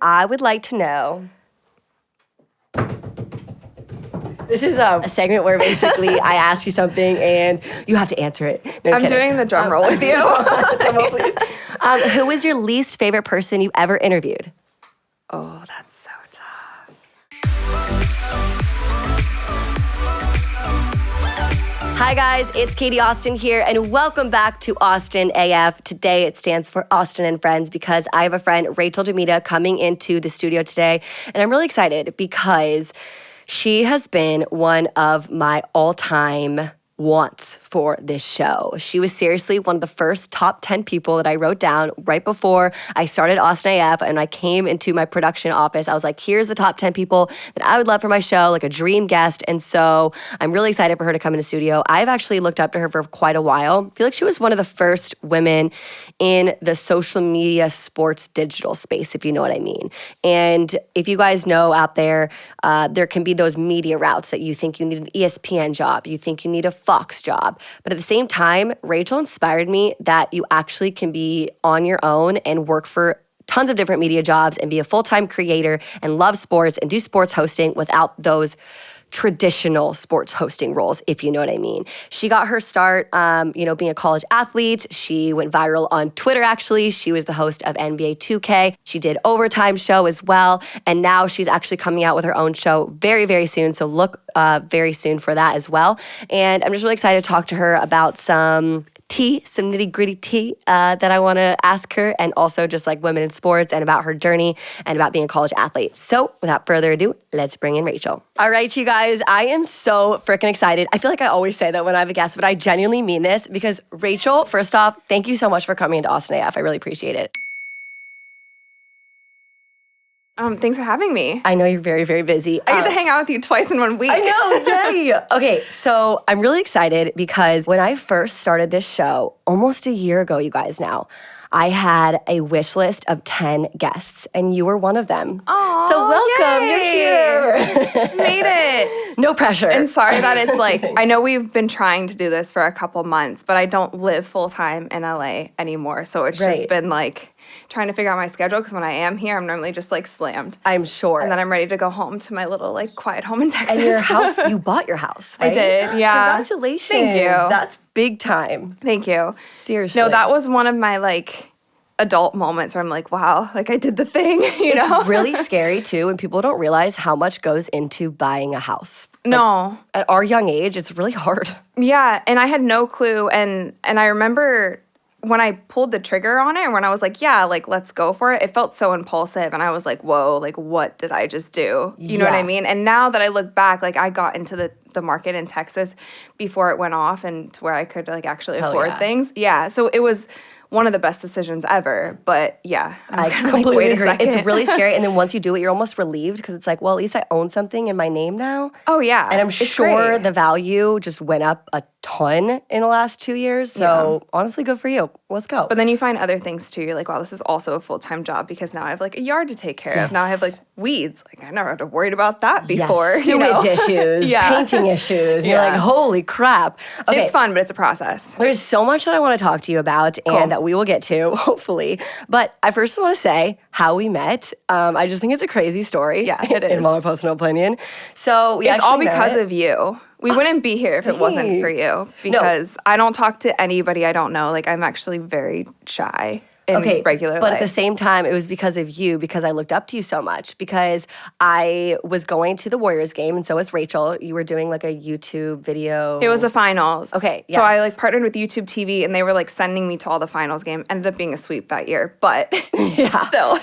I would like to know. This is a segment where basically I ask you something and you have to answer it. No, I'm doing the drum roll with you. Drum roll, please. Who is your least favorite person you've ever interviewed? Oh, that's so tough. Hi guys, it's Katie Austin here, and welcome back to Austin AF. Today it stands for Austin and Friends because I have a friend, Rachel DeMita, coming into the studio today, and I'm really excited because she has been one of my all-time wants for this show. She was seriously one of the first top 10 people that I wrote down right before I started Austin AF, and I came into my production office. I was like, here's the top 10 people that I would love for my show, like a dream guest. And so I'm really excited for her to come in the studio. I've actually looked up to her for quite a while. I feel like she was one of the first women in the social media sports digital space, if you know what I mean. And if you guys know out there, there can be those media routes that you think you need an ESPN job, you think you need a Fox job. But at the same time, Rachel inspired me that you actually can be on your own and work for tons of different media jobs and be a full-time creator and love sports and do sports hosting without those traditional sports hosting roles, if you know what I mean. She got her start, being a college athlete. She went viral on Twitter, actually. She was the host of NBA 2K. She did Overtime show as well. And now she's actually coming out with her own show very, very soon. So look very soon for that as well. And I'm just really excited to talk to her about some nitty-gritty tea that I want to ask her, and also just like women in sports and about her journey and about being a college athlete. So without further ado, let's bring in Rachel. All right, you guys, I am so freaking excited. I feel like I always say that when I have a guest, but I genuinely mean this because Rachel, first off, thank you so much for coming into Austin AF. I really appreciate it. Thanks for having me. I know you're very, very busy. I get to hang out with you twice in 1 week. I know, yay! Okay, so I'm really excited because when I first started this show, almost a year ago, you guys now, I had a wish list of 10 guests, and you were one of them. Aww, so welcome, yay. You're here. Made it. No pressure. And sorry that it's like, I know we've been trying to do this for a couple months, but I don't live full-time in LA anymore, so it's just been like trying to figure out my schedule, because when I am here, I'm normally just like slammed. I'm sure. And then I'm ready to go home to my little like quiet home in Texas. And your house, you bought your house, right? I did, yeah. Congratulations. Thank you. That's big time. Thank you. Seriously. No, that was one of my like adult moments where I'm like, wow, like I did the thing, you know? It's really scary too, and people don't realize how much goes into buying a house. No. At our young age, it's really hard. Yeah, and I had no clue, and I remember when I pulled the trigger on it, and when I was like, yeah, like, let's go for it, it felt so impulsive, and I was like, whoa, like, what did I just do? You know what I mean? And now that I look back, like, I got into the market in Texas before it went off, and to where I could, like, actually afford things. Yeah, so it was one of the best decisions ever, but yeah, I was kind of like, wait a second. It's really scary, and then once you do it, you're almost relieved, because it's like, well, at least I own something in my name now. Oh, yeah. And I'm sure the value just went up a ton in the last 2 years, so honestly, good for you. Let's go. But then you find other things too. You're like, wow, this is also a full-time job, because now I have like a yard to take care of. Now I have like weeds. Like I never had to worry about that before. Sewage issues, painting issues. You're like, holy crap. Okay. It's fun, but it's a process. There's so much that I want to talk to you about and that we will get to, hopefully. But I first want to say how we met. I just think it's a crazy story. Yeah, it is. In my personal opinion. So it's all because of you. We wouldn't be here if it wasn't for you, because I don't talk to anybody I don't know. Like, I'm actually very shy in regular life. But at the same time, it was because of you, because I looked up to you so much, because I was going to the Warriors game, and so was Rachel. You were doing like a YouTube video. It was the finals. Okay, yes. So I like partnered with YouTube TV, and they were like sending me to all the finals game. Ended up being a sweep that year, but still.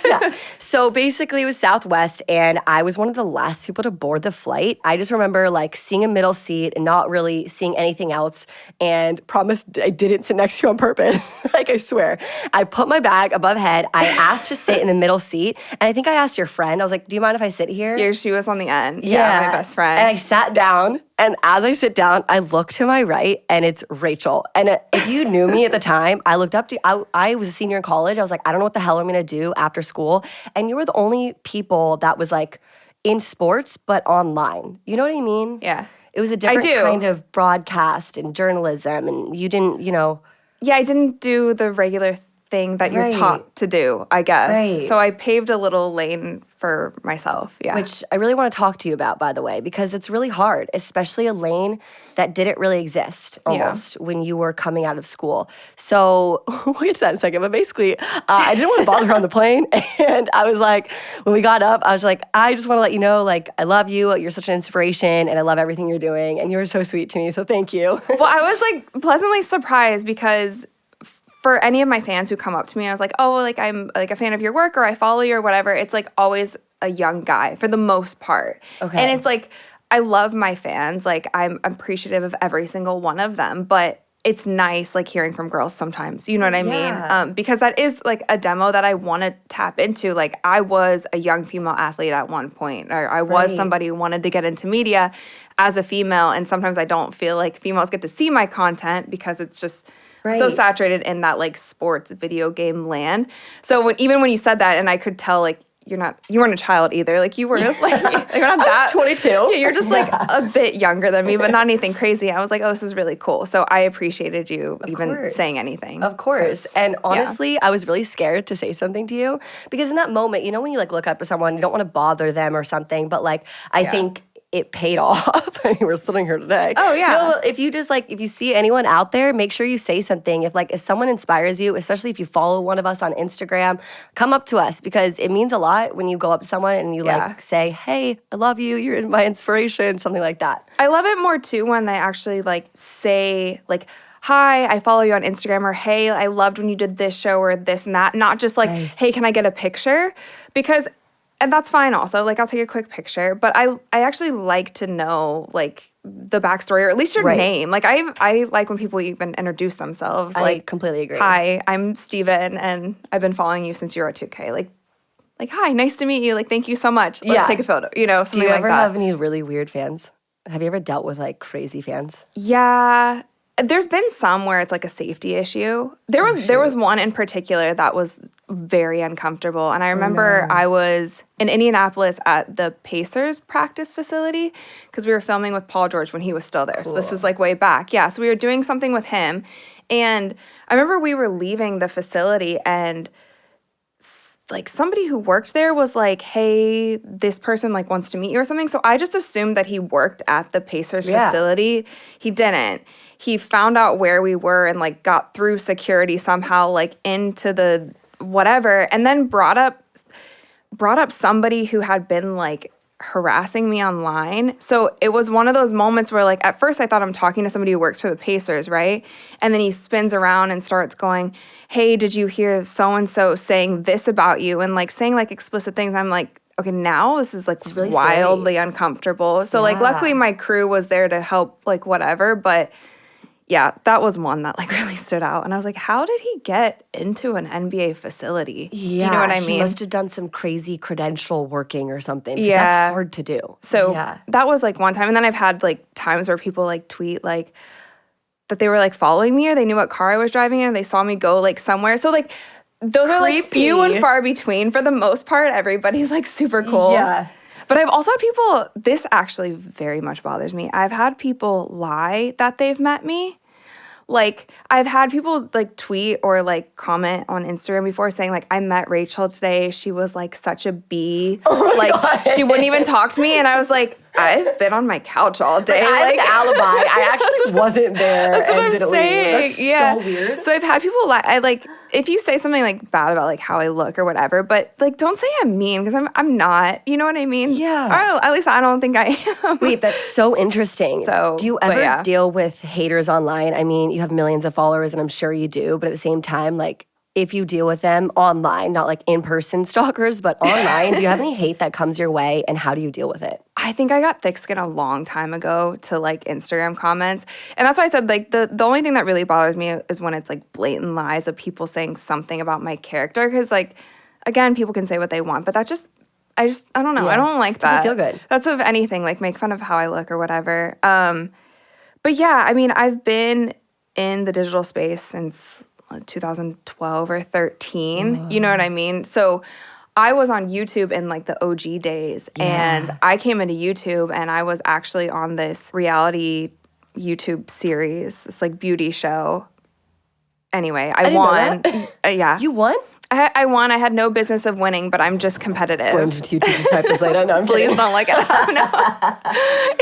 So basically it was Southwest, and I was one of the last people to board the flight. I just remember like seeing a middle seat and not really seeing anything else, and promised I didn't sit next to you on purpose. Like, I swear. I put my bag above head. I asked to sit in the middle seat, and I think I asked your friend. I was like, do you mind if I sit here? She was on the end. Yeah, my best friend. And I sat down, and as I sit down, I look to my right, and it's Rachel. And if you knew me at the time, I looked up to you. I was a senior in college. I was like, I don't know what the hell I'm going to do after school. And you were the only people that was like in sports, but online. You know what I mean? Yeah. It was a different kind of broadcast and journalism, and you didn't, Yeah, I didn't do the regular thing that you're taught to do, I guess. Right. So I paved a little lane for myself. Yeah. Which I really want to talk to you about, by the way, because it's really hard, especially a lane that didn't really exist almost when you were coming out of school. So we'll get to that in a second. But basically, I didn't want to bother her on the plane. And I was like, when we got up, I was like, I just want to let you know, like, I love you. You're such an inspiration. And I love everything you're doing. And you were so sweet to me. So thank you. Well, I was like pleasantly surprised because for any of my fans who come up to me, I was like, oh, like I'm like a fan of your work or I follow you or whatever. It's like always a young guy for the most part. Okay. And it's like, I love my fans. Like I'm appreciative of every single one of them, but it's nice like hearing from girls sometimes. You know what I mean? Because that is like a demo that I want to tap into. Like I was a young female athlete at one point, or I was somebody who wanted to get into media as a female. And sometimes I don't feel like females get to see my content because it's just so saturated in that like sports video game land. So even when you said that, and I could tell like you weren't a child either. Like you were like you're not that 22. Yeah, you're just like a bit younger than me, but not anything crazy. I was like, oh, this is really cool. So I appreciated you even saying anything. Of course. And honestly, I was really scared to say something to you because in that moment, you know, when you like look up to someone, you don't want to bother them or something, but like I think it paid off. I mean, we're sitting here today. Oh, yeah. No, if you just like, if you see anyone out there, make sure you say something. If someone inspires you, especially if you follow one of us on Instagram, come up to us because it means a lot when you go up to someone and you like say, hey, I love you. You're my inspiration, something like that. I love it more too when they actually like say like, hi, I follow you on Instagram, or hey, I loved when you did this show or this and that. Not just like, hey, can I get a picture? And that's fine also. Like, I'll take a quick picture. But I actually like to know, like, the backstory, or at least your name. Like, I like when people even introduce themselves. I like, completely agree. Hi, I'm Steven, and I've been following you since you were at 2K. Like, hi, nice to meet you. Like, thank you so much. Let's take a photo. You know, something like that. Do you ever have any really weird fans? Have you ever dealt with, like, crazy fans? Yeah. There's been some where it's, like, a safety issue. There was one in particular that was very uncomfortable. And I remember I was in Indianapolis at the Pacers practice facility because we were filming with Paul George when he was still there. Cool. So this is like way back. Yeah, so we were doing something with him. And I remember we were leaving the facility and like somebody who worked there was like, hey, this person like wants to meet you or something. So I just assumed that he worked at the Pacers facility. He didn't. He found out where we were and like got through security somehow like into the whatever, and then brought up somebody who had been like harassing me online. So it was one of those moments where like at first I thought I'm talking to somebody who works for the Pacers, right? And then he spins around and starts going, hey, did you hear so-and-so saying this about you? And like saying like explicit things. I'm like, okay, now this is like really wildly uncomfortable. So like luckily my crew was there to help like whatever, but yeah, that was one that like really stood out. And I was like, how did he get into an NBA facility? Yeah, do you know what I mean? He must have done some crazy credential working or something. Yeah. That's hard to do. So that was like one time. And then I've had like times where people like tweet like that they were like following me or they knew what car I was driving and they saw me go like somewhere. So like those are like few and far between. For the most part, everybody's like super cool. Yeah. But I've also had people, this actually very much bothers me. I've had people lie that they've met me. Like, I've had people, like, tweet or, like, comment on Instagram before saying, like, I met Rachel today. She was, like, such a bee. Oh like, God. She wouldn't even talk to me. And I was like, I've been on my couch all day. I have an alibi. I actually wasn't there. That's what I'm saying. Leave. That's so weird. So I've had people lie. I, like, if you say something, like, bad about, like, how I look or whatever, but, like, don't say I'm mean because I'm not. You know what I mean? Yeah. Or at least I don't think I am. Wait, that's so interesting. So, do you ever deal with haters online? I mean, you have millions of followers, and I'm sure you do, but at the same time, like, if you deal with them online, not like in-person stalkers, but online, do you have any hate that comes your way, and how do you deal with it? I think I got thick skin a long time ago to, like, Instagram comments. And that's why I said, like, the only thing that really bothers me is when it's, like, blatant lies of people saying something about my character. Because, like, again, people can say what they want, but I don't know. Yeah. I don't like that. Doesn't feel good. That's of anything, like, make fun of how I look or whatever. But, yeah, I mean, I've been in the digital space since 2012 or 13, you know what I mean? So I was on YouTube in like the OG days and I came into YouTube and I was actually on this reality YouTube series, this like beauty show. anyway, I didn't won. know that. Yeah. You won? I won. I had no business of winning, but I'm just competitive. Going to teacher type this later. No, I'm Please kidding. don't look it up. No.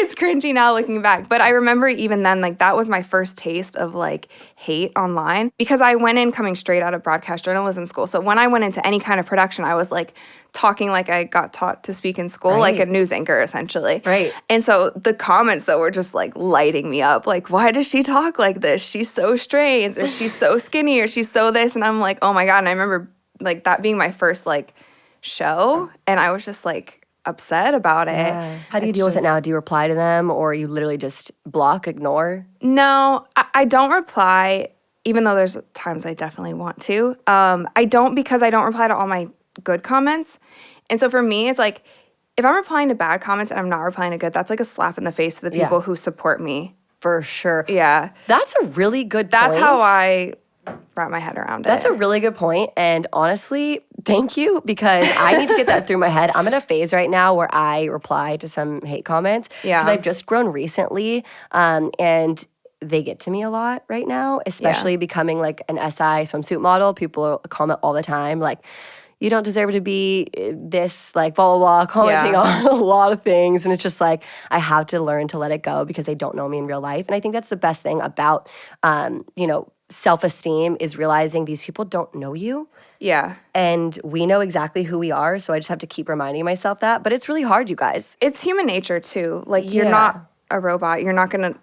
It's cringy now looking back. But I remember even then, like, that was my first taste of, like, hate online because I went in coming straight out of broadcast journalism school. So when I went into any kind of production, I was, like, talking like I got taught to speak in school, like a news anchor, essentially. Right. And so the comments, though, were just, like, lighting me up. Like, why does she talk like this? She's so strange, or she's so skinny, or she's so this. And I'm like, oh, my God. And I remember, like, that being my first, like, show, and I was just, like, upset about it. Yeah. How do you deal with it now? Do you reply to them, or you literally just block, ignore? No, I don't reply, even though there's times I definitely want to. I don't, because I don't reply to all my good comments. And so for me, it's like, if I'm replying to bad comments and I'm not replying to good, that's like a slap in the face to the people who support me. For sure. Yeah. That's a really good point. That's how I wrap my head around it. That's a really good point. And honestly, thank you, because I need to get that through my head. I'm in a phase right now where I reply to some hate comments because I've just grown recently, and they get to me a lot right now, especially becoming like an SI swimsuit model. People comment all the time like, you don't deserve to be this, like, blah, blah, blah, commenting on a lot of things. And it's just like, I have to learn to let it go because they don't know me in real life. And I think that's the best thing about, self-esteem is realizing these people don't know you. Yeah. And we know exactly who we are. So I just have to keep reminding myself that. But it's really hard, you guys. It's human nature, too. Like, you're not a robot. You're not going to...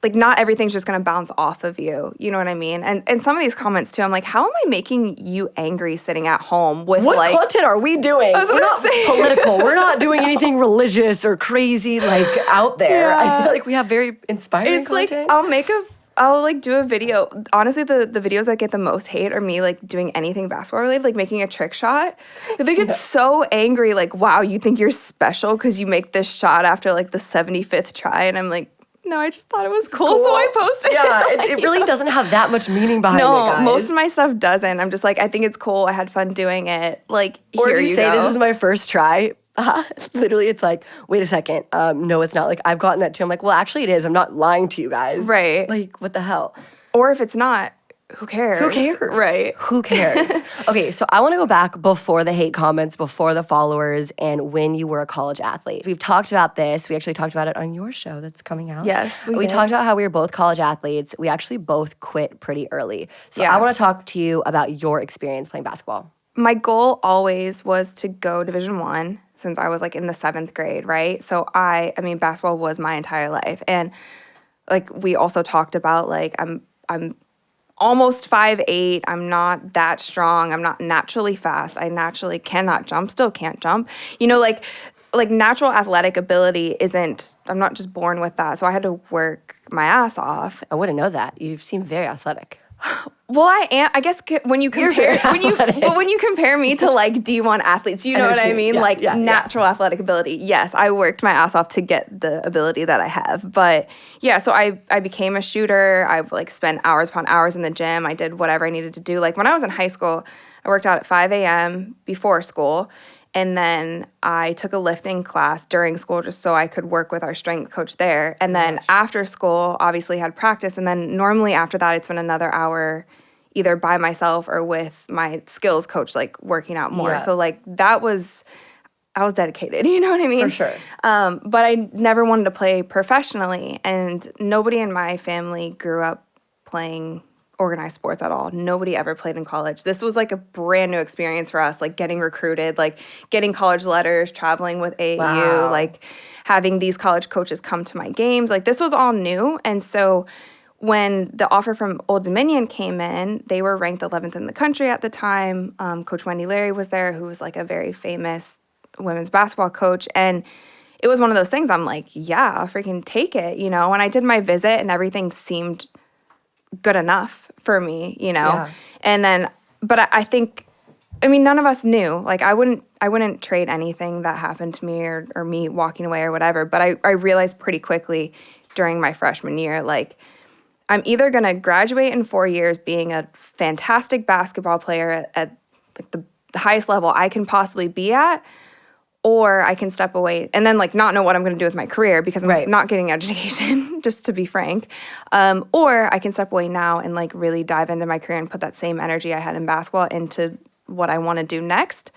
Like, not everything's just going to bounce off of you. You know what I mean? And some of these comments, too, I'm like, how am I making you angry sitting at home with, what like... What content are we doing? We're not political. We're not doing anything religious or crazy, like, out there. Yeah. I feel like we have very inspiring content. Like, I'll, like, do a video. Honestly, the videos that get the most hate are me, like, doing anything basketball related, like making a trick shot. They get so angry, like, wow, you think you're special because you make this shot after, like, the 75th try. And I'm like, no, I just thought it was cool. So I posted it. Yeah, it really doesn't have that much meaning behind it, guys. No, most of my stuff doesn't. I'm just like, I think it's cool. I had fun doing it. Like, or here if you say, go. this is my first try. Literally, it's like, wait a second. No, it's not. Like, I've gotten that too. I'm like, well, actually it is. I'm not lying to you guys. Right. Like, what the hell? Or if it's not, who cares? Who cares? Right. Who cares? Okay, so I want to go back before the hate comments, before the followers, and when you were a college athlete. We've talked about this. We actually talked about it on your show that's coming out. Yes, we did. talked about how we were both college athletes. We actually both quit pretty early. So I want to talk to you about your experience playing basketball. My goal always was to go Division I since I was, like, in the 7th grade, right? So I mean, basketball was my entire life. And, like, we also talked about, like, I'm almost 5'8". I'm not that strong. I'm not naturally fast. I naturally cannot jump, still can't jump. You know, like natural athletic ability isn't, I'm not just born with that. So I had to work my ass off. I wouldn't know that. You seem very athletic. Well, I am. I guess when you compare when you compare me to, like, D1 athletes, you know what I mean? Natural athletic ability. Yes, I worked my ass off to get the ability that I have. But yeah, so I became a shooter. I, like, spent hours upon hours in the gym. I did whatever I needed to do. Like, when I was in high school, I worked out at 5 a.m. before school. And then I took a lifting class during school just so I could work with our strength coach there. And then after school, obviously had practice. And then normally after that, it's been another hour either by myself or with my skills coach, like, working out more. Yeah. So, like, I was dedicated, you know what I mean? For sure. But I never wanted to play professionally. And nobody in my family grew up playing organized sports at all. Nobody ever played in college. This was, like, a brand new experience for us, like, getting recruited, like, getting college letters, traveling with AAU, like, having these college coaches come to my games. Like, this was all new. And so when the offer from Old Dominion came in, they were ranked 11th in the country at the time. Coach Wendy Larry was there, who was, like, a very famous women's basketball coach. And it was one of those things, I'm like, yeah, I'll freaking take it, you know? And I did my visit and everything seemed good enough for me, you know? Yeah. And then, but I think, I mean, none of us knew. Like, I wouldn't trade anything that happened to me or me walking away or whatever. But I realized pretty quickly during my freshman year, like, I'm either going to graduate in 4 years being a fantastic basketball player at like the highest level I can possibly be at, or I can step away and then like not know what I'm going to do with my career because I'm not getting education, just to be frank. Or I can step away now and like really dive into my career and put that same energy I had in basketball into what I want to do next.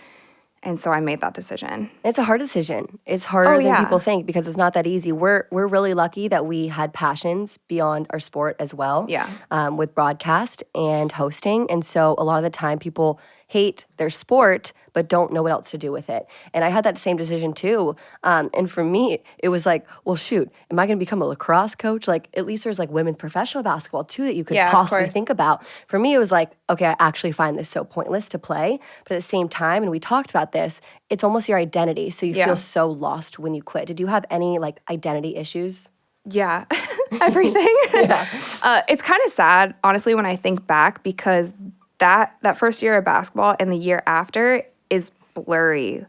And so I made that decision. It's a hard decision. It's harder than people think because it's not that easy. We're really lucky that we had passions beyond our sport as well. Yeah. With broadcast and hosting. And so a lot of the time people hate their sport but don't know what else to do with it. And I had that same decision too. And for me, it was like, well, shoot, am I going to become a lacrosse coach? Like, at least there's like women's professional basketball too that you could possibly think about. For me, it was like, okay, I actually find this so pointless to play. But at the same time, and we talked about this, it's almost your identity. So you feel so lost when you quit. Did you have any like identity issues? Yeah, everything. It's kind of sad, honestly, when I think back because that first year of basketball and the year after is blurry.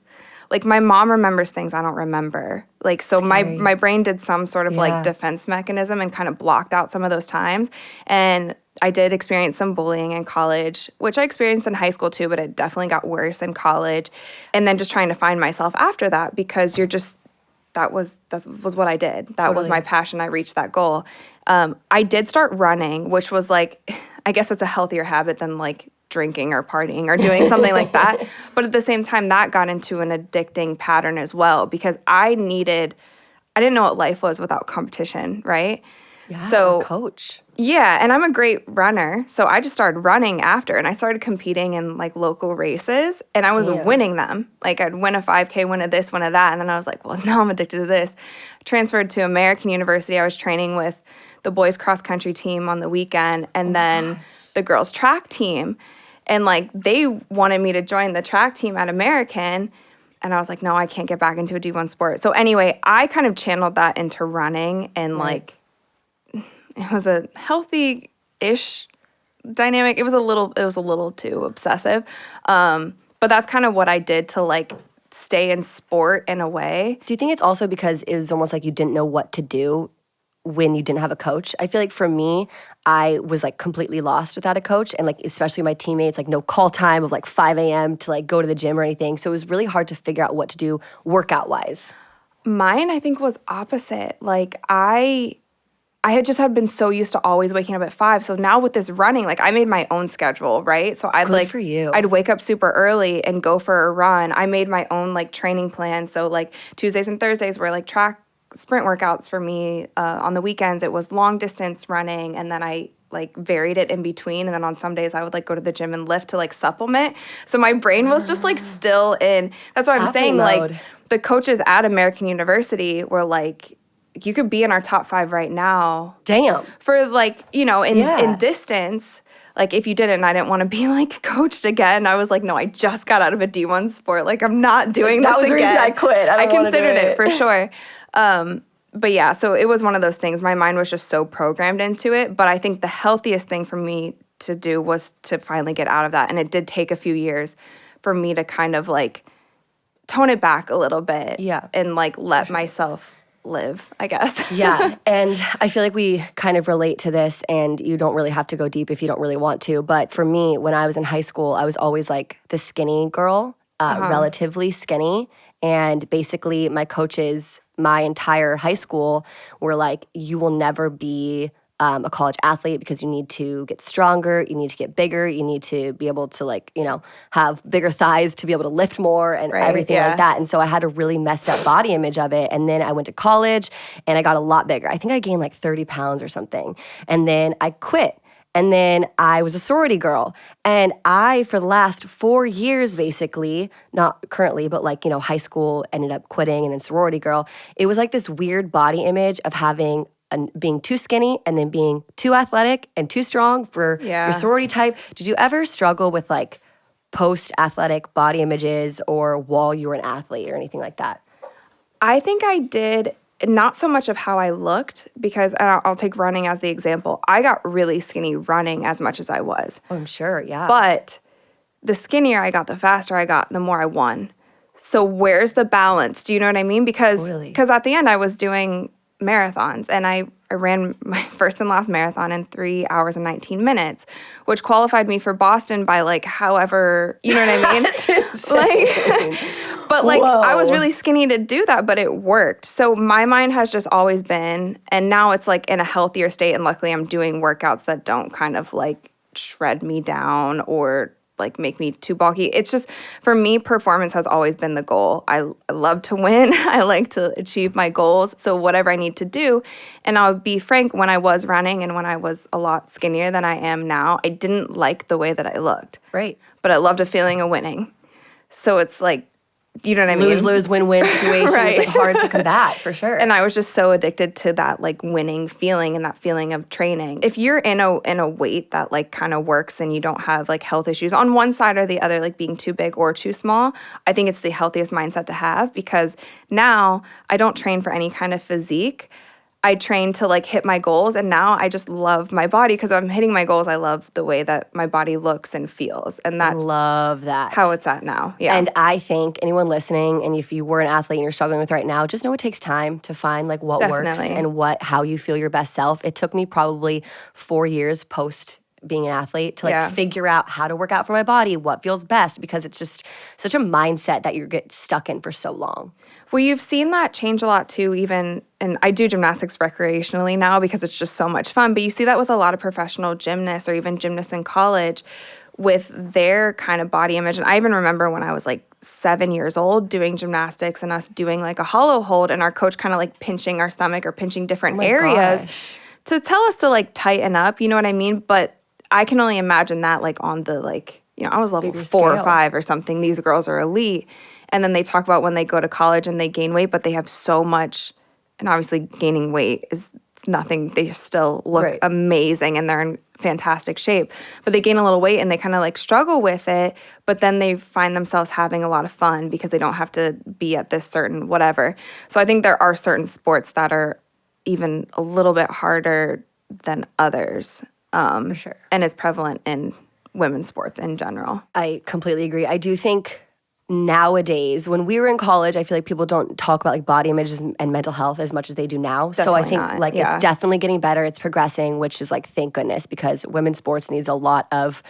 Like my mom remembers things I don't remember. Like so my brain did some sort of like defense mechanism and kind of blocked out some of those times. And I did experience some bullying in college, which I experienced in high school too, but it definitely got worse in college. And then just trying to find myself after that because you're just that was what I did. That was my passion. I reached that goal. I did start running, which was like, I guess it's a healthier habit than like drinking or partying or doing something like that. But at the same time, that got into an addicting pattern as well because I didn't know what life was without competition, right? Yeah, so, coach. Yeah, and I'm a great runner. So I just started running after and I started competing in like local races and I was winning them. Like I'd win a 5K, win a this, win a that. And then I was like, well, now I'm addicted to this. Transferred to American University. I was training with the boys cross country team on the weekend and then the girls track team. And like they wanted me to join the track team at American. And I was like, no, I can't get back into a D1 sport. So anyway, I kind of channeled that into running and like it was a healthy-ish dynamic. It was a little too obsessive. But that's kind of what I did to like stay in sport in a way. Do you think it's also because it was almost like you didn't know what to do when you didn't have a coach? I feel like for me, I was like completely lost without a coach and like especially my teammates, like no call time of like 5 a.m. to like go to the gym or anything. So it was really hard to figure out what to do workout-wise. Mine, I think, was opposite. Like I had been so used to always waking up at 5. So now with this running, like I made my own schedule, right? So I'd wake up super early and go for a run. I made my own like training plan. So like Tuesdays and Thursdays were like track sprint workouts for me. On the weekends, it was long distance running. And then I like varied it in between. And then on some days I would like go to the gym and lift to like supplement. So my brain was just like still in, that's why I'm saying mode. Like the coaches at American University were like, you could be in our top 5 right now. Damn. For like, you know, in distance, like if you didn't, and I didn't want to be like coached again. I was like, no, I just got out of a D1 sport. Like I'm not doing this again. That was the reason I quit. I considered it for sure. But yeah, so it was one of those things. My mind was just so programmed into it. But I think the healthiest thing for me to do was to finally get out of that. And it did take a few years for me to kind of like tone it back a little bit. Yeah. And like let myself live, I guess. Yeah, and I feel like we kind of relate to this, and you don't really have to go deep if you don't really want to. But for me, when I was in high school, I was always like the skinny girl, relatively skinny. And basically, my coaches, my entire high school, were like, you will never be a college athlete because you need to get stronger, you need to get bigger, you need to be able to like, you know, have bigger thighs to be able to lift more and everything like that. And so I had a really messed up body image of it. And then I went to college and I got a lot bigger. I think I gained like 30 pounds or something. And then I quit. And then I was a sorority girl. And I, for the last 4 years, basically, not currently, but like, you know, high school, ended up quitting and then sorority girl. It was like this weird body image of having being too skinny and then being too athletic and too strong for your sorority type. Did you ever struggle with like post-athletic body images or while you were an athlete or anything like that? I think I did, not so much of how I looked, because I'll take running as the example. I got really skinny running as much as I was. Oh, I'm sure, yeah. But the skinnier I got, the faster I got, the more I won. So where's the balance? Do you know what I mean? Because at the end I was doing marathons, and I ran my first and last marathon in 3 hours and 19 minutes, which qualified me for Boston by like however, you know what I mean? That's insane. But like, Whoa. I was really skinny to do that, but it worked. So my mind has just always been, and now it's like in a healthier state. And luckily I'm doing workouts that don't kind of like shred me down or like make me too bulky. It's just, for me, performance has always been the goal. I love to win. I like to achieve my goals. So whatever I need to do, and I'll be frank, when I was running and when I was a lot skinnier than I am now, I didn't like the way that I looked. Right. But I loved the feeling of winning. So it's like, you know what I mean? Lose, win-win situation Right. is like hard to combat for sure. And I was just so addicted to that like winning feeling and that feeling of training. If you're in a weight that like kind of works and you don't have like health issues on one side or the other, like being too big or too small, I think it's the healthiest mindset to have, because now I don't train for any kind of physique. I train to like hit my goals, and now I just love my body because I'm hitting my goals. I love the way that my body looks and feels, and that's love that. how it's at now. Yeah. And I think anyone listening, and if you were an athlete and you're struggling with right now, just know it takes time to find like what works Definitely. and how you feel your best self. It took me probably 4 years post being an athlete to like figure out how to work out for my body, what feels best, because it's just such a mindset that you get stuck in for so long. Well, you've seen that change a lot too, even, and I do gymnastics recreationally now because it's just so much fun, but you see that with a lot of professional gymnasts or even gymnasts in college with their kind of body image. And I even remember when I was like 7 years old doing gymnastics and us doing like a hollow hold and our coach kind of like pinching our stomach or pinching different areas to tell us to like tighten up, you know what I mean? But I can only imagine that like on the like, you know, I was level 4 or 5 or something. These girls are elite. And then they talk about when they go to college and they gain weight, but they have so much, and obviously gaining weight is nothing. They still look amazing and they're in fantastic shape. But they gain a little weight and they kind of like struggle with it, but then they find themselves having a lot of fun because they don't have to be at this certain whatever. So I think there are certain sports that are even a little bit harder than others. For sure. And is prevalent in women's sports in general. I completely agree. I do think nowadays, when we were in college, I feel like people don't talk about like body images and mental health as much as they do now. Definitely so I think not. like it's definitely getting better. It's progressing, which is like, thank goodness, because women's sports needs a lot of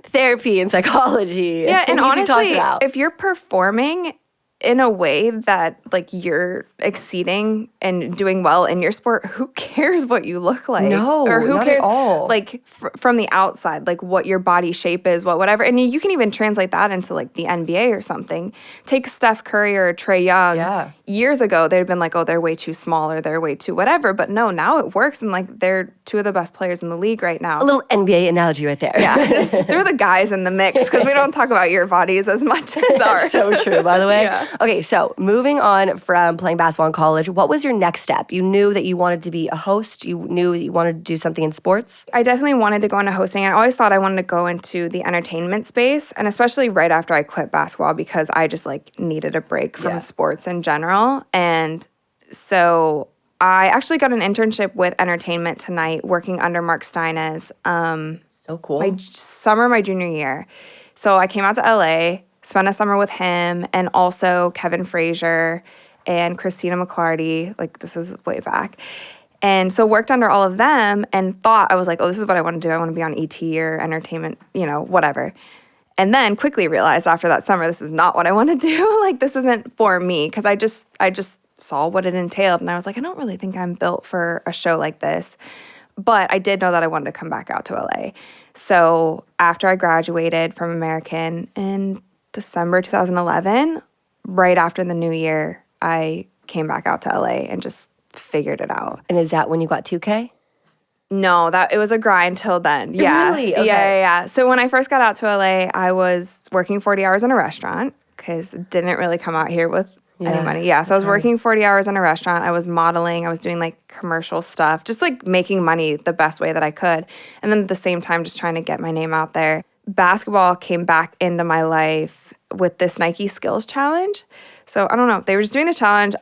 therapy and psychology. Yeah, and honestly, about. if you're performing in a way that like you're exceeding and doing well in your sport, who cares what you look like? No, or who not cares at all. like from the outside, like what your body shape is, whatever. And you can even translate that into like the NBA or something. Take Steph Curry or Trae Young. Yeah. Years ago, they'd been like, oh, they're way too small or they're way too whatever. But no, now it works, and like they're two of the best players in the league right now. A little NBA analogy right there. Yeah, just throw the guys in the mix because we don't talk about your bodies as much as ours. So true, by the way. Yeah. Okay, so moving on from playing basketball in college, what was your next step? You knew that you wanted to be a host. You knew that you wanted to do something in sports. I definitely wanted to go into hosting. I always thought I wanted to go into the entertainment space, and especially right after I quit basketball because I just like needed a break from sports in general. And so I actually got an internship with Entertainment Tonight working under Mark Steines. So cool. My junior year. So I came out to LA, spent a summer with him and also Kevin Frazier and Christina McClarty. Like, this is way back. And so worked under all of them and thought, I was like, oh, this is what I want to do. I want to be on ET or entertainment, you know, whatever. And then quickly realized after that summer, this is not what I want to do. Like, this isn't for me, because I just saw what it entailed. And I was like, I don't really think I'm built for a show like this. But I did know that I wanted to come back out to LA. So after I graduated from American in December 2011, right after the new year, I came back out to LA and just figured it out. And is that when you got 2K? No, it was a grind till then. Yeah. Really? Okay. Yeah. So when I first got out to LA, I was working 40 hours in a restaurant because didn't really come out here with any money. Yeah. So I was working 40 hours in a restaurant. I was modeling. I was doing like commercial stuff, just like making money the best way that I could. And then at the same time, just trying to get my name out there. Basketball came back into my life with this Nike Skills Challenge. So I don't know. They were just doing the challenge.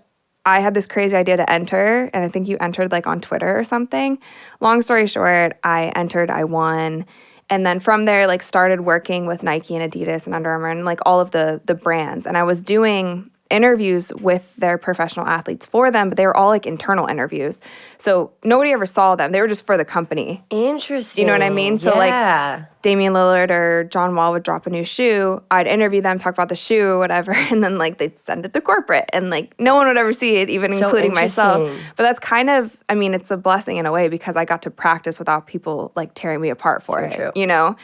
I had this crazy idea to enter, and I think you entered like on Twitter or something. Long story short, I entered, I won. And then from there, like started working with Nike and Adidas and Under Armour and like all of the brands. And I was doing interviews with their professional athletes for them, but they were all like internal interviews. So nobody ever saw them. They were just for the company. Interesting. You know what I mean? So like Damian Lillard or John Wall would drop a new shoe. I'd interview them, talk about the shoe or whatever, and then like they'd send it to corporate and like no one would ever see it, even including myself. But that's kind of, I mean, it's a blessing in a way because I got to practice without people like tearing me apart for it, true. you know?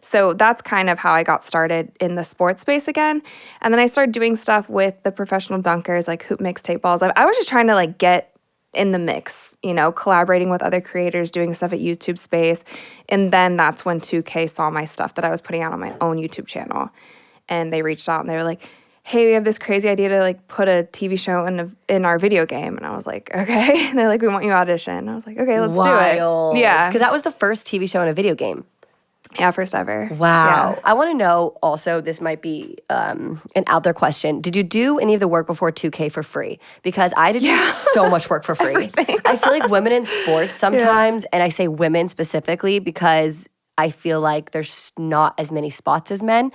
So that's kind of how I got started in the sports space again. And then I started doing stuff with the professional dunkers, like hoop mixtape balls. I was just trying to like get in the mix, you know, collaborating with other creators, doing stuff at YouTube space. And then that's when 2K saw my stuff that I was putting out on my own YouTube channel. And they reached out and they were like, hey, we have this crazy idea to like put a TV show in our video game. And I was like, okay. And they're like, we want you to audition. And I was like, okay, let's do it. Yeah. Because that was the first TV show in a video game. Yeah, first ever. Wow. Yeah. I want to know also, this might be an out there question. Did you do any of the work before 2K for free? Because I did so much work for free. I feel like women in sports sometimes, and I say women specifically because I feel like there's not as many spots as men,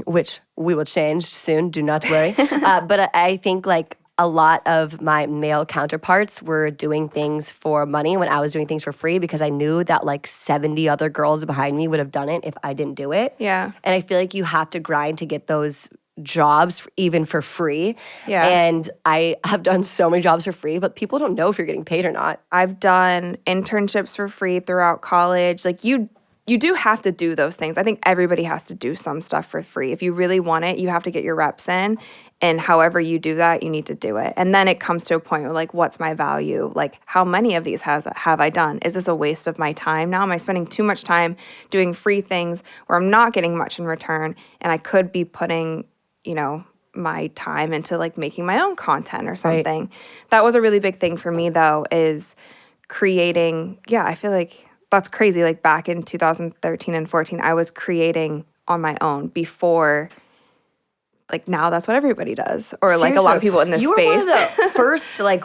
which we will change soon. Do not worry. But I think like a lot of my male counterparts were doing things for money when I was doing things for free because I knew that like 70 other girls behind me would have done it if I didn't do it. Yeah. And I feel like you have to grind to get those jobs even for free. Yeah. And I have done so many jobs for free, but people don't know if you're getting paid or not. I've done internships for free throughout college. Like you do have to do those things. I think everybody has to do some stuff for free. If you really want it, you have to get your reps in. And however you do that, you need to do it. And then it comes to a point where like, what's my value? Like, how many of these have I done? Is this a waste of my time now? Am I spending too much time doing free things where I'm not getting much in return? And I could be putting, you know, my time into like making my own content or something. Right. That was a really big thing for me though, is creating, I feel like that's crazy. Like back in 2013 and 14, I was creating on my own before, like now that's what everybody does. Or like a lot of people in this space. You were one of the first like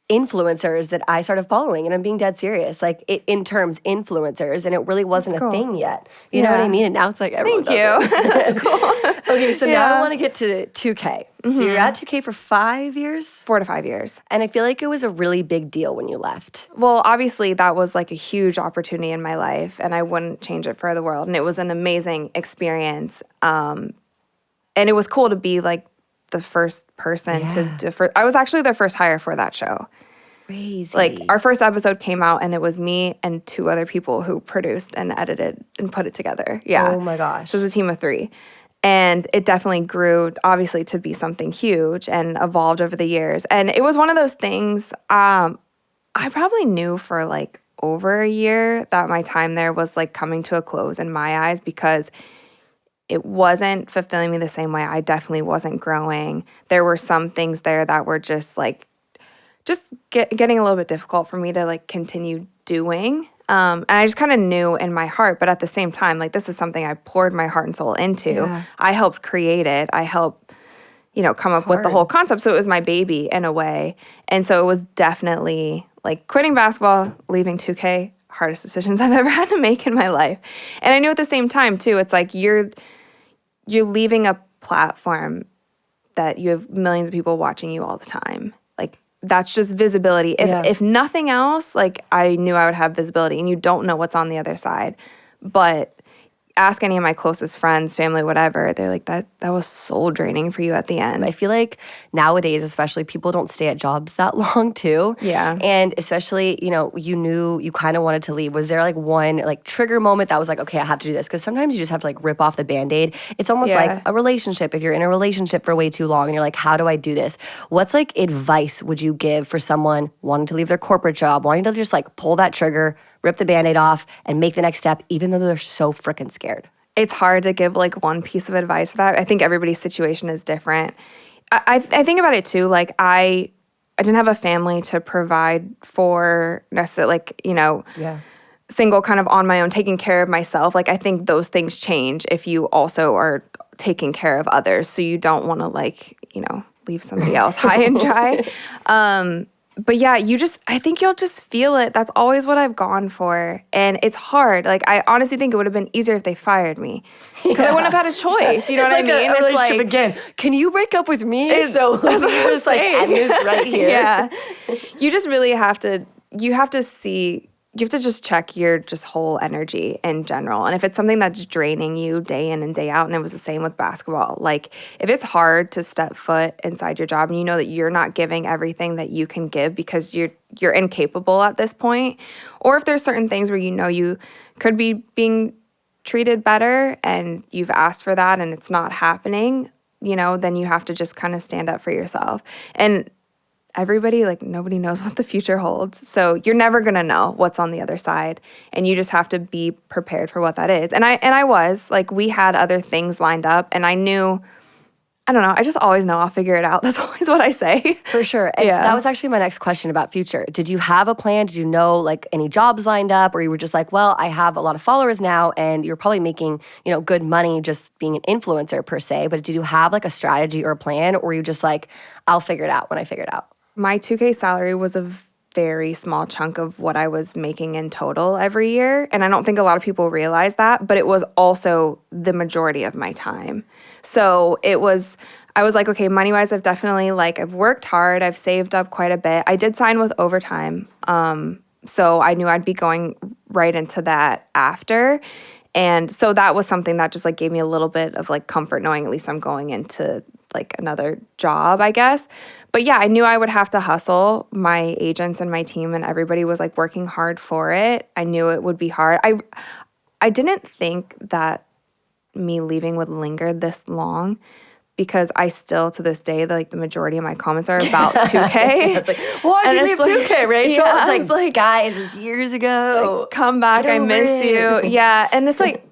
influencers that I started following, and I'm being dead serious. Like in terms influencers, and it really wasn't a thing yet. You know what I mean? And now it's like everyone does it. That's cool. Okay, so now I want to get to 2K. Mm-hmm. So you're at 2K for 5 years? 4 to 5 years. And I feel like it was a really big deal when you left. Well, obviously that was like a huge opportunity in my life, and I wouldn't change it for the world. And it was an amazing experience. And it was cool to be like the first person I was actually the first hire for that show. Crazy. Like our first episode came out and it was me and 2 other people who produced and edited and put it together. Yeah. Oh my gosh. So it was a team of 3. And it definitely grew, obviously, to be something huge and evolved over the years. And it was one of those things I probably knew for like over a year that my time there was like coming to a close in my eyes because it wasn't fulfilling me the same way. I definitely wasn't growing. There were some things there that were just like, getting a little bit difficult for me to like continue doing. And I just kind of knew in my heart, but at the same time, like this is something I poured my heart and soul into. Yeah. I helped create it. I helped, come up with the whole concept. So it was my baby in a way. And so it was definitely like quitting basketball, leaving 2K, hardest decisions I've ever had to make in my life. And I knew at the same time too, it's like you're leaving a platform that you have millions of people watching you all the time. Like that's just visibility. If nothing else, like I knew I would have visibility, and you don't know what's on the other side. But ask any of my closest friends, family, whatever, they're like, that was soul draining for you at the end. I feel like nowadays, especially, people don't stay at jobs that long too. Yeah. And especially, you knew you kind of wanted to leave. Was there like one like trigger moment that was like, okay, I have to do this? Because sometimes you just have to like rip off the Band-Aid. It's almost like a relationship. If you're in a relationship for way too long and you're like, how do I do this? What's like advice would you give for someone wanting to leave their corporate job, wanting to just like pull that trigger, rip the Band-Aid off, and make the next step, even though they're so freaking scared? It's hard to give like one piece of advice for that. I think everybody's situation is different. I think about it too. Like I didn't have a family to provide for necessarily, like, single kind of on my own, taking care of myself. Like I think those things change if you also are taking care of others. So you don't want to like, leave somebody else high and dry. But yeah, I think you'll just feel it. That's always what I've gone for. And it's hard. Like, I honestly think it would have been easier if they fired me. Because I wouldn't have had a choice. You know what I mean? It's like a relationship again. Can you break up with me? So that's what I'm just like end this right here. Yeah. You just really have to just check your just whole energy in general. And if it's something that's draining you day in and day out, and it was the same with basketball, like if it's hard to step foot inside your job and you know that you're not giving everything that you can give because you're incapable at this point, or if there's certain things where you know you could be being treated better and you've asked for that and it's not happening, then you have to just kind of stand up for yourself. And everybody, like, nobody knows what the future holds. So you're never going to know what's on the other side. And you just have to be prepared for what that is. And I was, like, we had other things lined up. And I knew, I don't know, I just always know I'll figure it out. That's always what I say. For sure. And that was actually my next question about future. Did you have a plan? Did you know, like, any jobs lined up? Or you were just like, well, I have a lot of followers now and you're probably making, good money just being an influencer per se. But did you have, like, a strategy or a plan? Or were you just like, I'll figure it out when I figure it out? My 2K salary was a very small chunk of what I was making in total every year. And I don't think a lot of people realize that, but it was also the majority of my time. So I was like, okay, money-wise, I've worked hard. I've saved up quite a bit. I did sign with overtime. So I knew I'd be going right into that after. And so that was something that just like gave me a little bit of like comfort knowing at least I'm going into like another job, I guess. But yeah, I knew I would have to hustle. My agents and my team and everybody was like working hard for it. I knew it would be hard. I didn't think that me leaving would linger this long because I still, to this day, the majority of my comments are about 2K. It's like, why'd you leave 2K, Rachel? Yeah, it's like, guys, it was years ago. Like, come back, I miss you. Yeah, and it's like,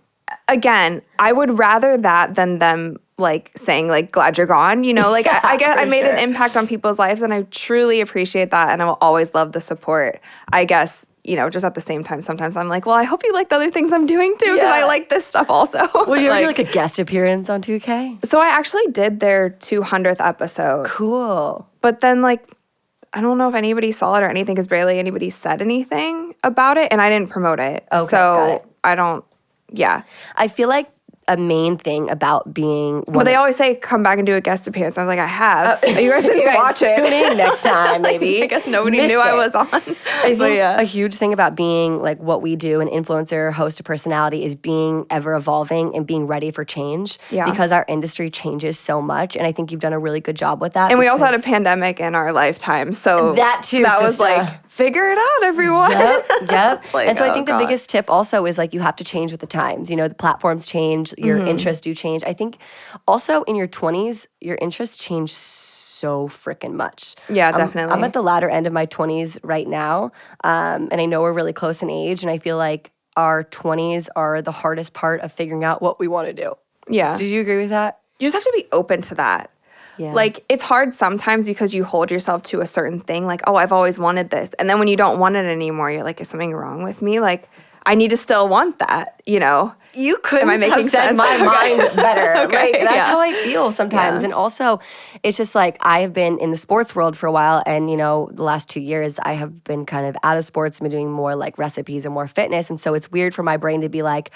again, I would rather that than them like saying like, glad you're gone. Like I guess I made an impact on people's lives and I truly appreciate that and I will always love the support. I guess, just at the same time, sometimes I'm like, well, I hope you like the other things I'm doing too because I like this stuff also. Would you ever do like a guest appearance on 2K? So I actually did their 200th episode. Cool. But then like, I don't know if anybody saw it or anything because barely anybody said anything about it and I didn't promote it. Okay, so I don't, yeah. I feel like a main thing about being they always say come back and do a guest appearance. I was like, I have. You guys didn't watch it. Tune in next time, maybe. I guess nobody knew I was on. I think a huge thing about being like what we do, an influencer, host, a personality, is being ever evolving and being ready for change. Yeah. Because our industry changes so much, and I think you've done a really good job with that. And we also had a pandemic in our lifetime, so that too. That was like, figure it out, everyone. Yep. Like, and so I think the biggest tip also is like you have to change with the times. The platforms change, your interests do change. I think also in your 20s, your interests change so freaking much. Yeah, definitely. I'm at the latter end of my 20s right now, and I know we're really close in age, and I feel like our 20s are the hardest part of figuring out what we want to do. Yeah. Do you agree with that? You just have to be open to that. Yeah. Like, it's hard sometimes because you hold yourself to a certain thing, like, oh, I've always wanted this. And then when you don't want it anymore, you're like, is something wrong with me? Like, I need to still want that, You couldn't have said my mind better. Okay, like, that's how I feel sometimes. Yeah. And also, it's just like I have been in the sports world for a while. And, the last 2 years, I have been kind of out of sports, been doing more like recipes and more fitness. And so it's weird for my brain to be like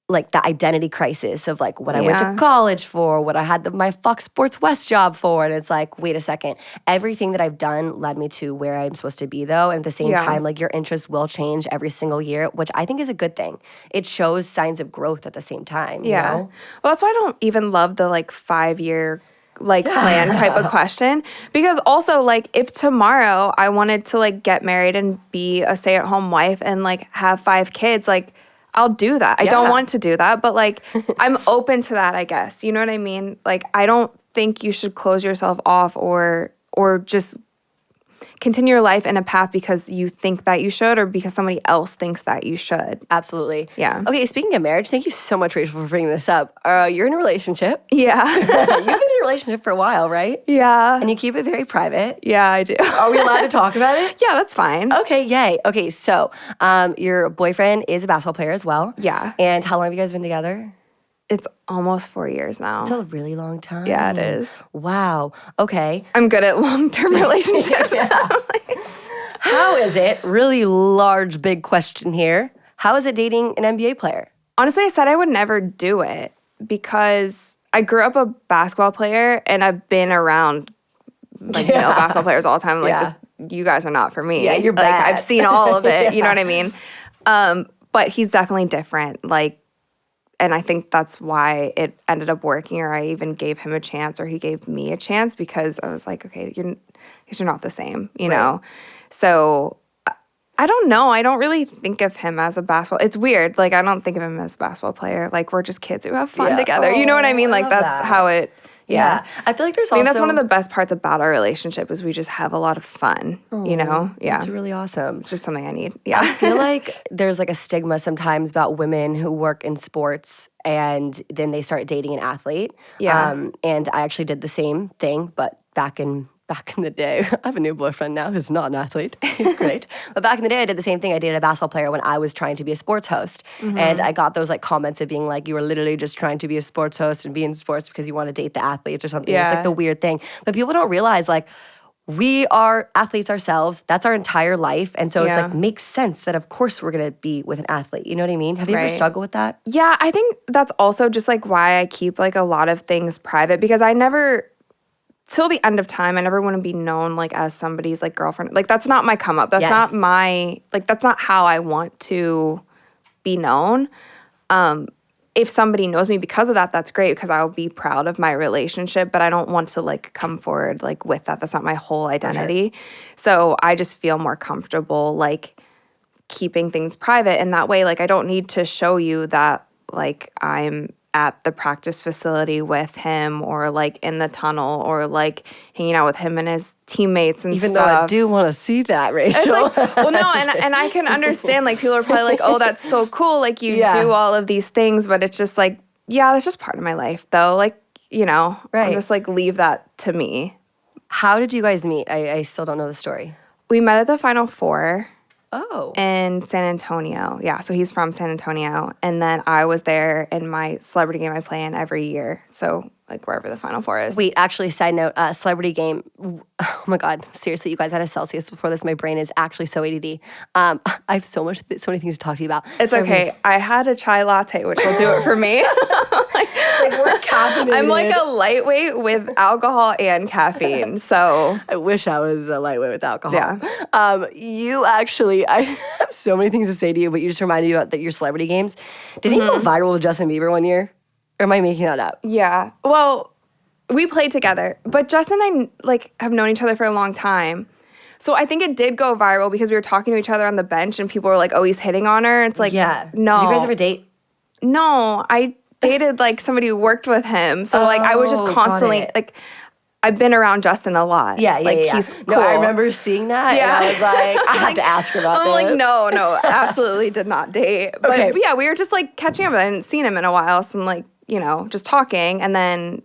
the identity crisis of like what I went to college for, what I had my Fox Sports West job for. And it's like, wait a second. Everything that I've done led me to where I'm supposed to be though. And at the same time, like your interests will change every single year, which I think is a good thing. It shows signs of growth at the same time. Yeah. You know? Well, that's why I don't even love the like 5-year plan type of question. Because also like if tomorrow I wanted to like get married and be a stay-at-home wife and like have 5 kids, like I'll do that. I don't want to do that, but like I'm open to that, I guess. You know what I mean? Like I don't think you should close yourself off or just continue your life in a path because you think that you should or because somebody else thinks that you should. Absolutely. Yeah. Okay, speaking of marriage, thank you so much, Rachel, for bringing this up. You're in a relationship. Yeah. You've been in a relationship for a while, right? Yeah. And you keep it very private. Yeah, I do. Are we allowed to talk about it? Yeah, that's fine. Okay, yay. Okay, so your boyfriend is a basketball player as well. Yeah. And how long have you guys been together? It's almost 4 years now. It's a really long time. Yeah, it is. Wow. Okay. I'm good at long-term relationships. How is it? Really large, big question here. How is it dating an NBA player? Honestly, I said I would never do it because I grew up a basketball player and I've been around male basketball players all the time. Like, you guys are not for me. Yeah, you're bad. I've seen all of it. You know what I mean? But he's definitely different. And I think that's why it ended up working, or I even gave him a chance, or he gave me a chance, because I was like, okay, you're not the same, you know? So I don't know. I don't really think of him as a basketball. It's weird. I don't think of him as a basketball player. We're just kids who have fun together. You know what I mean? That's how it. Yeah. I feel like there's I think that's one of the best parts about our relationship is we just have a lot of fun, you know? Yeah. It's really awesome. It's just something I need. Yeah. I feel like there's a stigma sometimes about women who work in sports and then they start dating an athlete. Yeah. And I actually did the same thing, but back in the day, I have a new boyfriend now who's not an athlete. He's great. But back in the day, I did the same thing. I dated a basketball player when I was trying to be a sports host. And I got those comments of being you were literally just trying to be a sports host and be in sports because you want to date the athletes or something. Yeah. It's the weird thing. But people don't realize we are athletes ourselves. That's our entire life. And so it's makes sense that of course we're going to be with an athlete. You know what I mean? Have you ever struggled with that? Yeah, I think that's also just why I keep a lot of things private, because I never, till the end of time, I never want to be known as somebody's girlfriend. That's not my come up. That's not my, that's not how I want to be known. If somebody knows me because of that, that's great, because I'll be proud of my relationship, but I don't want to come forward with that. That's not my whole identity. Sure. So I just feel more comfortable keeping things private, and that way I don't need to show you that I'm at the practice facility with him, or in the tunnel, or hanging out with him and his teammates and Even stuff. though I do want to see that, Rachel. It's well, no, and I can understand people are probably oh, that's so cool, you do all of these things, but it's just yeah, that's just part of my life though. I'm just leave that to me. How did you guys meet? I still don't know the story. We met at the Final Four. Oh. In San Antonio. Yeah, so he's from San Antonio. And then I was there in my celebrity game I play in every year. So, wherever the Final Four is. Wait, actually, side note, celebrity game. Oh my God, seriously, you guys had a Celsius before this. My brain is actually so ADD. I have so many things to talk to you about. It's okay. I had a chai latte, which will do it for me. We're caffeinated. I'm a lightweight with alcohol and caffeine, so. I wish I was a lightweight with alcohol. Yeah. You actually, I have so many things to say to you, but you just reminded me about your celebrity games. Didn't you go viral with Justin Bieber one year? Or am I making that up? Yeah. Well, we played together, but Justin and I have known each other for a long time. So I think it did go viral because we were talking to each other on the bench and people were oh, he's hitting on her. It's no. Did you guys ever ddate? No, I dated somebody who worked with him. So I was just constantly I've been around Justin a lot. Yeah. He's cool. No, I remember seeing that. Yeah. And I was I had to ask her about this. I'm no, absolutely did not date. But yeah, we were just catching up. I hadn't seen him in a while, so I'm just talking, and then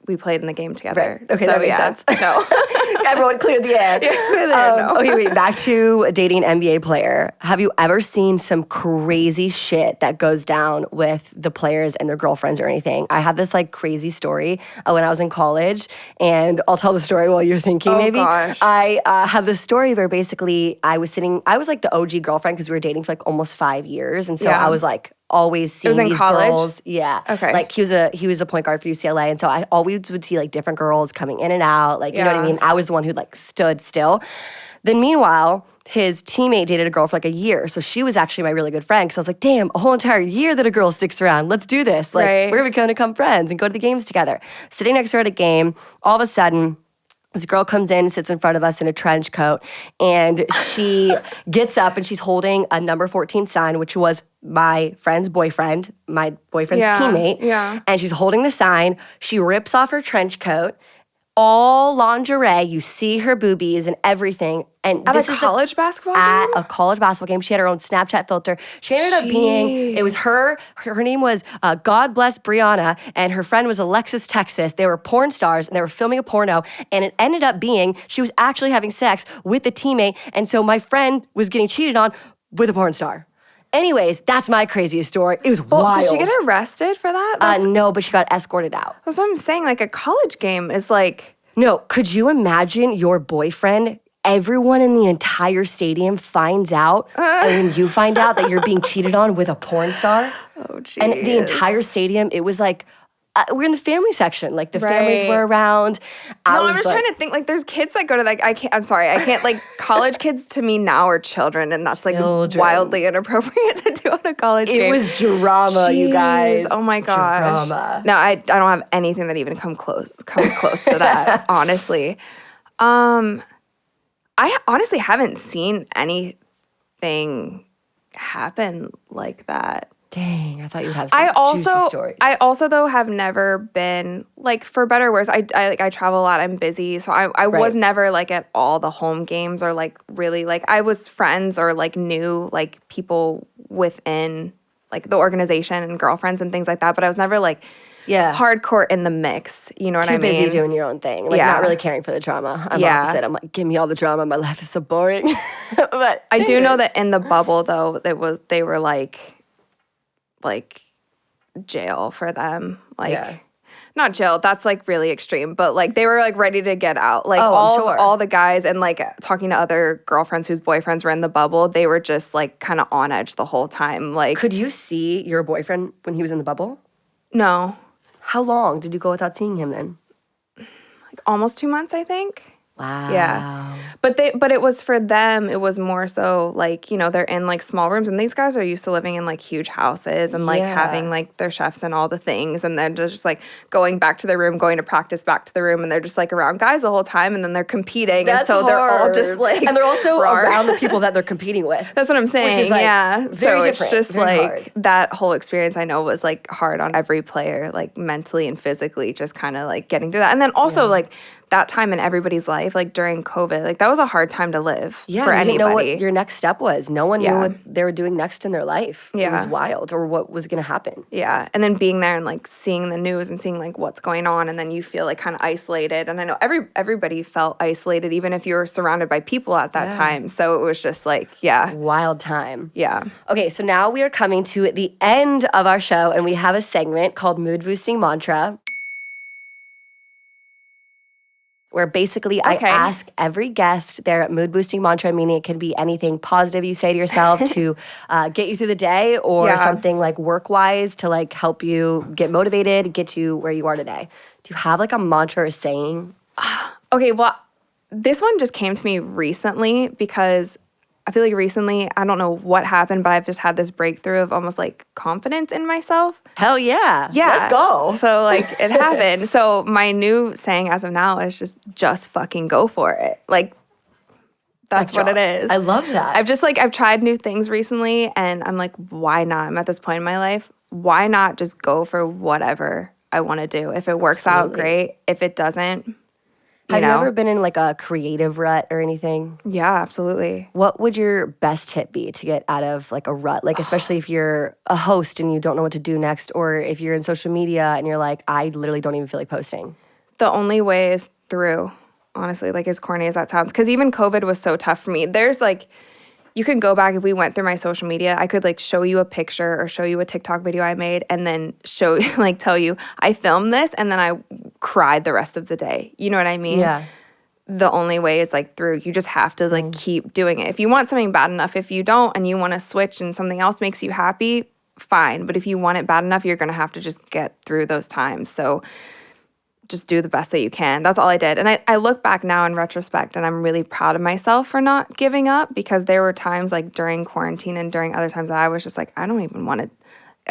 we played in the game together. Right. Okay, that makes sense. No. Everyone cleared the air. No. Okay, wait, back to dating an NBA player. Have you ever seen some crazy shit that goes down with the players and their girlfriends or anything? I have this crazy story when I was in college, and I'll tell the story while you're thinking maybe. Gosh. I have this story where basically I was the OG girlfriend because we were dating for almost 5 years, and so I was always seeing these college? girls. Yeah. Okay. He was the point guard for UCLA, and so I always would see different girls coming in and out. You know what I mean? I was the one who stood still. Then meanwhile, his teammate dated a girl for a year, so she was actually my really good friend. Because I was damn, a whole entire year that a girl sticks around. Let's do this. We're going to become friends and go to the games together. Sitting next to her at a game, all of a sudden, this girl comes in, sits in front of us in a trench coat, and she gets up and she's holding a number 14 sign, which was my friend's boyfriend, my boyfriend's teammate. Yeah. And she's holding the sign. She rips off her trench coat, all lingerie. You see her boobies and everything. And At a college basketball game? At a college basketball game. She had her own Snapchat filter. She ended up being, it was her name was God Bless Brianna, and her friend was Alexis Texas. They were porn stars, and they were filming a porno, and it ended up being, she was actually having sex with the teammate, and so my friend was getting cheated on with a porn star. Anyways, that's my craziest story. It was wild. Did she get arrested for that? No, but she got escorted out. That's what I'm saying. Like a college game is like... No, could you imagine your boyfriend, everyone in the entire stadium finds out, and when you find out that you're being cheated on with a porn star? Oh, geez. And the entire stadium, it was like, we're in the family section. Like, the families were around. I was trying to think, like, there's kids that go to, like, I'm sorry, I can't, like, college kids to me now are children, and that's, like, wildly inappropriate to do on a college game. It was drama, you guys. Oh, my gosh. Drama. No, I don't have anything that even comes close to that, honestly. I honestly haven't seen anything happen like that. Dang, I thought you would have some juicy stories. I also, though, have never been, like, for better or worse, I travel a lot. I'm busy. So I was never, like, at all the home games or, like, really, like, I was friends or, like, knew, like, people within, like, the organization and girlfriends and things like that. But I was never, like, hardcore in the mix. You know what I mean? Too busy doing your own thing. Like, not really caring for the drama. I'm opposite. I'm like, give me all the drama. My life is so boring. But I do know that in the bubble, though, they were, like jail for them. Like, not jail, that's like really extreme, but like they were like ready to get out. Like all the guys and like talking to other girlfriends whose boyfriends were in the bubble, they were just like kind of on edge the whole time. Like, could you see your boyfriend when he was in the bubble? No. How long did you go without seeing him then? Like almost 2 months, I think. Wow. Yeah. But it was for them, it was more so like, you know, they're in like small rooms and these guys are used to living in like huge houses and like having like their chefs and all the things, and then just like going back to their room, going to practice back to the room, and they're just like around guys the whole time, and then they're competing. That's and so hard. They're all just like and they're also around the people that they're competing with. That's what I'm saying. Which is like very different. It's just very like hard. That whole experience I know was like hard on every player, like mentally and physically, just kind of like getting through that. And then also like that time in everybody's life, like during COVID, like that was a hard time to live for anybody. You didn't know what your next step was. No one knew what they were doing next in their life. It was wild, or what was going to happen. Yeah, and then being there and like seeing the news and seeing like what's going on, and then you feel like kind of isolated. And I know everybody felt isolated, even if you were surrounded by people at that time. So it was just like, wild time. Yeah. Okay, so now we are coming to the end of our show, and we have a segment called Mood Boosting Mantra, where basically I ask every guest their mood boosting mantra, meaning it can be anything positive you say to yourself to get you through the day, or something like work-wise to like help you get motivated, get you where you are today. Do you have like a mantra or saying? Okay, well, this one just came to me recently because I feel like recently, I don't know what happened, but I've just had this breakthrough of almost like confidence in myself. Hell yeah. Yeah. Let's go. So like it happened. So my new saying as of now is just fucking go for it. Like that's what it is. I love that. I've tried new things recently and I'm like, why not? I'm at this point in my life. Why not just go for whatever I want to do? If it works out, great. If it doesn't, Have you ever been in like a creative rut or anything? Yeah, absolutely. What would your best tip be to get out of like a rut? Like especially if you're a host and you don't know what to do next, or if you're in social media and you're like, I literally don't even feel like posting. The only way is through, honestly, like as corny as that sounds. Because even COVID was so tough for me. There's like, you can go back, if we went through my social media, I could like show you a picture or show you a TikTok video I made and then tell you, I filmed this and then I cried the rest of the day. You know what I mean? Yeah. The only way is like through. You just have to like keep doing it. If you want something bad enough, if you don't and you want to switch and something else makes you happy, fine. But if you want it bad enough, you're going to have to just get through those times. So just do the best that you can. That's all I did. And I look back now in retrospect and I'm really proud of myself for not giving up, because there were times like during quarantine and during other times that I was just like, I don't even want to,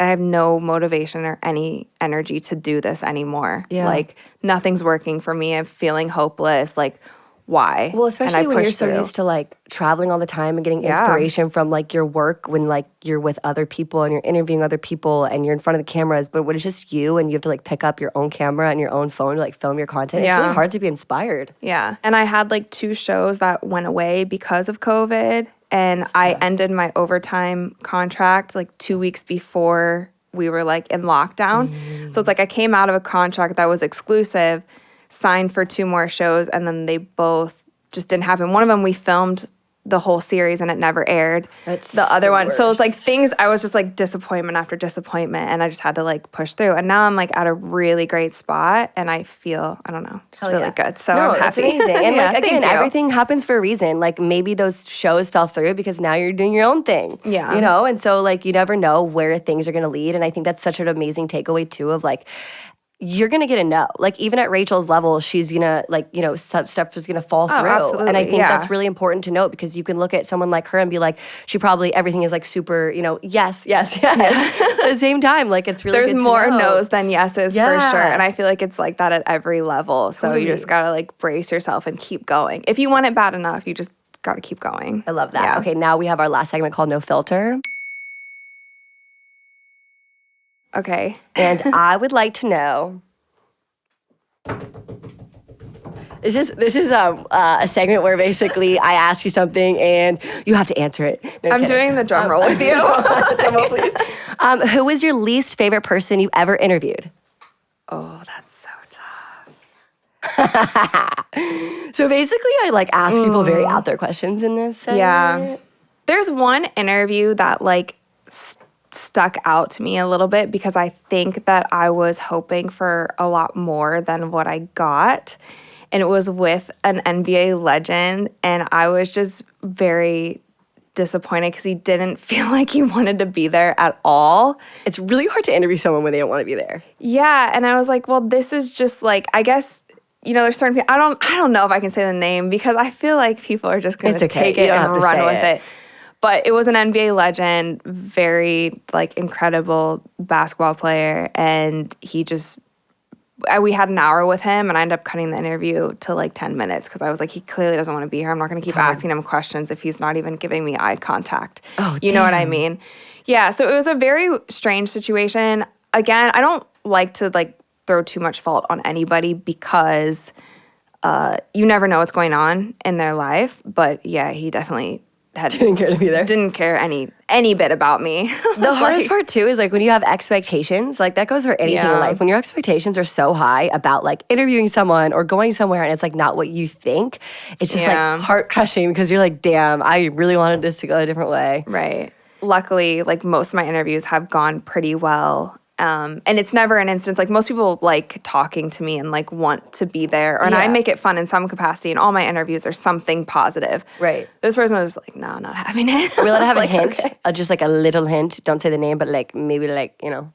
I have no motivation or any energy to do this anymore. Yeah. Like nothing's working for me. I'm feeling hopeless. Like why? Well, especially when you're so used to like traveling all the time and getting inspiration from like your work when like you're with other people and you're interviewing other people and you're in front of the cameras, but when it's just you and you have to like pick up your own camera and your own phone to like film your content, it's really hard to be inspired. Yeah. And I had like 2 shows that went away because of COVID, and I ended my overtime contract like 2 weeks before we were like in lockdown. So it's like I came out of a contract that was exclusive, signed for 2 more shows, and then they both just didn't happen. One of them we filmed the whole series and it never aired. That's the other the one. So it's like worst. things, I was just like disappointment after disappointment, and I just had to like push through. And now I'm like at a really great spot, and I feel, I don't know, just Hell really yeah. good. So No, I'm happy. it's amazing. And Yeah, like, again, thank you. everything happens for a reason. Like maybe those shows fell through because now you're doing your own thing. Yeah. You know? And so like you never know where things are going to lead. And I think that's such an amazing takeaway too of like, you're going to get a no. Like even at Rachel's level, she's going to like, you know, stuff is going to fall through. absolutely, And I think yeah. that's really important to note because you can look at someone like her and be like, she probably, everything is like super, you know, yes. At the same time, like it's really There's good to more know. no's than yeses for Yeah. sure. And I feel like it's like that at every level. So you just Totally. gotta like brace yourself and keep going. If you want it bad enough, you just gotta keep going. I love that. Yeah. Okay, now we have our last segment called No Filter. Okay. And I would like to know. This is a segment where basically I ask you something and you have to answer it. No, I'm kidding. doing the drum roll with you. Drum roll, please. Who is your least favorite person you ever interviewed? Oh, that's so tough. So basically, I like ask people very out there questions in this segment. Yeah. There's one interview that like stuck out to me a little bit because I think that I was hoping for a lot more than what I got. And it was with an NBA legend, and I was just very disappointed because he didn't feel like he wanted to be there at all. It's really hard to interview someone when they don't want to be there. Yeah, and I was like, well, this is just like, I guess, you know, there's certain people, I don't know if I can say the name because I feel like people are just going It's to okay. take You it don't and have to run say with it. it. But it was an NBA legend, very like incredible basketball player, and we had an hour with him, and I ended up cutting the interview to like 10 minutes because I was like, he clearly doesn't want to be here. I'm not going to keep asking him questions if he's not even giving me eye contact. Oh, you know what I damn. mean? Yeah, so it was a very strange situation. Again, I don't like to like throw too much fault on anybody because you never know what's going on in their life. But yeah, he definitely Didn't care to be there. didn't care any bit about me. The hardest part too is like when you have expectations, like that goes for anything in Yeah. life. When your expectations are so high about like interviewing someone or going somewhere and it's like not what you think, it's just Yeah. like heart crushing because you're like, damn, I really wanted this to go a different way. Right. Luckily, like most of my interviews have gone pretty well. And it's never an instance, like most people like talking to me and like want to be there. And I Yeah. make it fun in some capacity. And all my interviews are something positive. Right. This person was like, no, not having it. Are we allowed to have Like, a hint? okay. Just like a little hint. Don't say the name, but like maybe like, you know.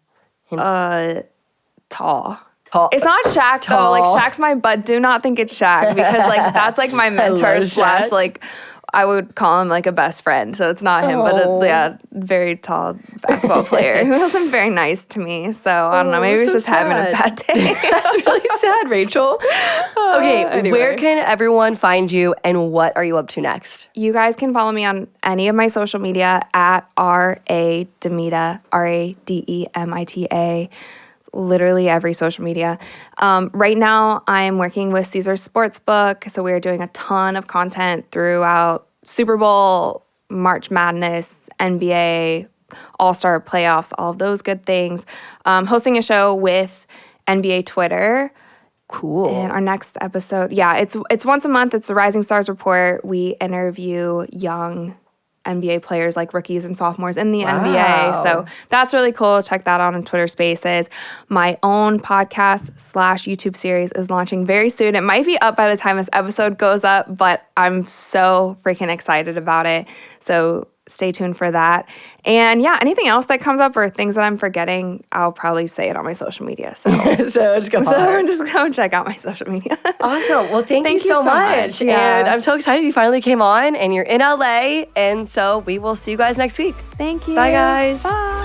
Tall. Tall. It's not Shaq though. Tall. Like Shaq's my bud. Do not think it's Shaq because like that's like my mentor love slash Shaq. like I would call him like a best friend. So it's not him, Oh. but yeah, very tall basketball player who wasn't very nice to me. So I don't know. Maybe he was that's just so having a sad. bad day. That's really sad, Rachel. Okay, Anyway. where can everyone find you and what are you up to next? You guys can follow me on any of my social media at R.A. DeMita, RADEMITA. Literally every social media. Right now, I am working with Caesar Sportsbook, so we are doing a ton of content throughout Super Bowl, March Madness, NBA, All-Star playoffs, all of those good things. Hosting a show with NBA Twitter. Cool. And our next episode, yeah, it's once a month. It's the Rising Stars Report. We interview young NBA players like rookies and sophomores in the NBA. Wow. So that's really cool. Check that out on Twitter Spaces. My own podcast / YouTube series is launching very soon. It might be up by the time this episode goes up, but I'm so freaking excited about it. So stay tuned for that. And yeah, anything else that comes up or things that I'm forgetting, I'll probably say it on my social media. So, So just go follow her. so just go check out my social media. Awesome. Well, thank you Thank you so so much. much. Yeah. And I'm so excited you finally came on and you're in LA. And so we will see you guys next week. Thank you. Bye, guys. Bye.